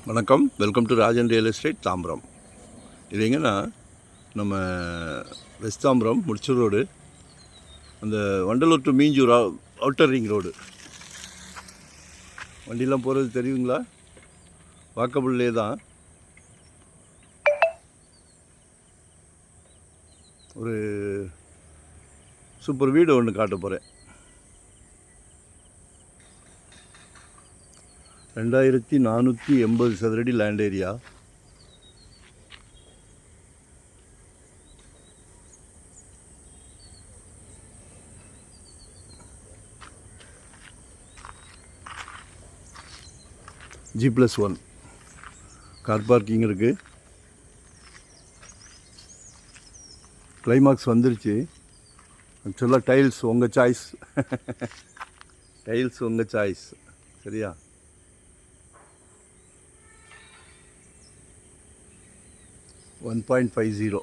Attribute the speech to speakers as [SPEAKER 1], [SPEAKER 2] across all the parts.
[SPEAKER 1] வணக்கம், welcome to Rajan real estate Tambaram. இது எங்கன்னா நம்ம வெஸ்ட் தாம்பரம் முடிச்சூர் ரோடு, அந்த Vandalur to Minjur outer ring road. வண்டியெலாம் போகிறது தெரியுங்களா? வாக்கபுள்லே தான். ஒரு சூப்பர் வீடு ஒன்று காட்ட போகிறேன். 2480 சதுரடி land area. G+1 car parking இருக்குது. கிளைமாக்ஸ் வந்துருச்சு. ஆக்சுவலாக டைல்ஸ் உங்கள் சாய்ஸ். டைல்ஸ் உங்கள் சாய்ஸ், சரியா? $1.50.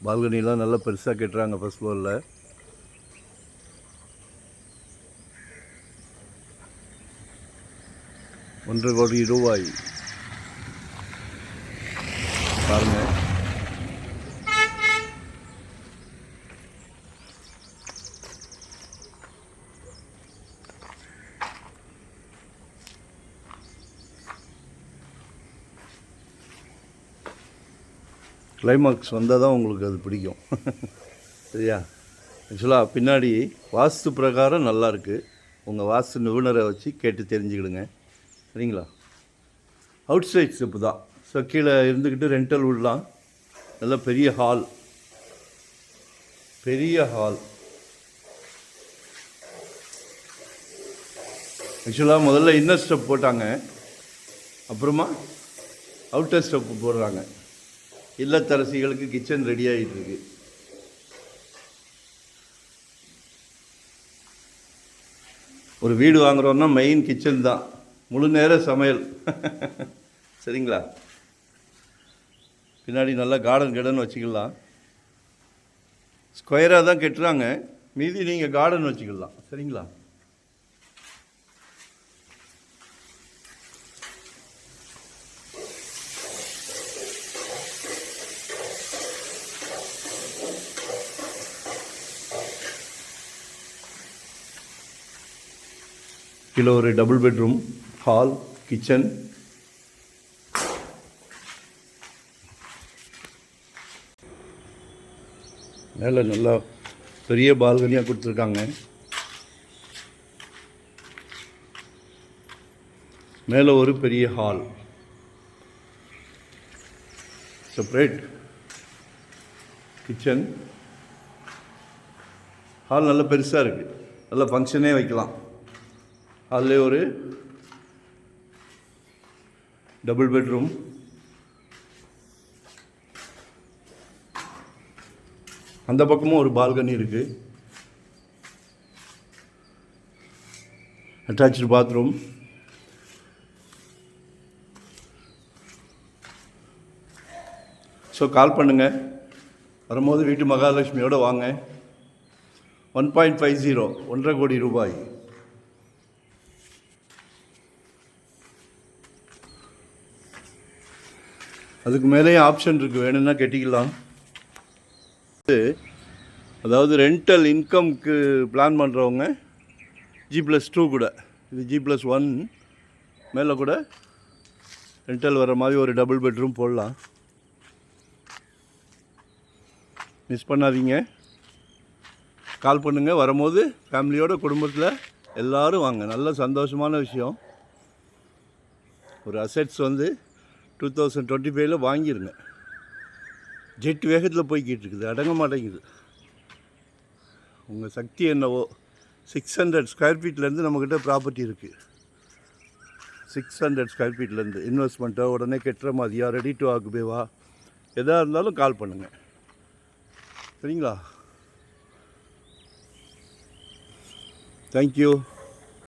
[SPEAKER 1] பால்கனிலாம் நல்லா பெருசாக கட்டுறாங்க ஃபஸ்ட் ஃப்ளோரில். ₹1.25 கோடி பாருங்கள். கிளைமாக்ஸ் வந்தால் தான் உங்களுக்கு அது பிடிக்கும். சரியா? ஆக்சுவலாக பின்னாடி வாஸ்து பிரகாரம் நல்லாயிருக்கு. உங்கள் வாஸ்து நிபுணரை வச்சு கேட்டு தெரிஞ்சுக்கிடுங்க, சரிங்களா? அவுட் சைட் ஸ்டெப்பு தான். ஸோ கீழே இருந்துக்கிட்டு ரெண்டல் விடலாம். நல்ல பெரிய ஹால். ஆக்சுவலாக முதல்ல இன்னர் ஸ்டெப் போட்டாங்க, அப்புறமா அவுட்டர் ஸ்டெப்பு போடுறாங்க. இல்லத்தரசிகளுக்கு கிச்சன் ரெடி ஆகிட்டு இருக்கு. ஒரு வீடு வாங்குகிறோன்னா மெயின் கிச்சன் தான், முழு நேர சமையல். சரிங்களா? பின்னாடி நல்லா கார்டன் வச்சுக்கலாம். ஸ்கொயராக தான் கட்டுறாங்க, மீதி நீங்கள் கார்டன் வச்சுக்கலாம், சரிங்களா? கீழே ஒரு டபுள் பெட்ரூம், ஹால், கிச்சன். மேலே நல்லா பெரிய பால்கனியாக கொடுத்துருக்காங்க. மேலே ஒரு பெரிய ஹால், செப்பரேட் கிச்சன். ஹால் நல்லா பெருசாக இருக்குது, நல்லா ஃபங்க்ஷனே வைக்கலாம். அதில் ஒரு டபுள் பெட்ரூம். அந்த பக்கமும் ஒரு பால்கனி இருக்குது. Attach bathroom. ஸோ கால் பண்ணுங்கள். வரும்போது வீட்டு மகாலட்சுமியோடு வாங்க. 1.50 ₹1.5 கோடி. அதுக்கு மேலேயும் ஆப்ஷன் இருக்குது, வேணும்னா கட்டிக்கலாம். அதாவது ரெண்டல் இன்கம்க்கு பிளான் பண்ணுறவங்க G+2 கூட, இது G+1 மேலே கூட ரெண்டல் வர மாதிரி ஒரு டபுள் பெட்ரூம் போடலாம். மிஸ் பண்ணாதீங்க, கால் பண்ணுங்கள். வரும்போது ஃபேமிலியோட குடும்பத்தில் எல்லோரும் வாங்க. நல்ல சந்தோஷமான விஷயம். ஒரு அசெட்ஸ் 2025 வாங்கிடுங்க. ஜெட் வேகத்தில் போய்கிட்டு இருக்குது, அடங்க மாட்டேங்குது. உங்கள் சக்தி என்னவோ. 600 ஸ்கொயர் ஃபீட்லேருந்து நம்மக்கிட்ட ப்ராப்பர்ட்டி இருக்குது. 600 ஸ்கொயர் ஃபீட்லேருந்து இன்வெஸ்ட்மெண்ட்டோ உடனே கெட்டுற மாதிரியா, ரெடி டு ஆக்குபேவா, எதாக இருந்தாலும் கால் பண்ணுங்கள், சரிங்களா? தேங்க்யூ.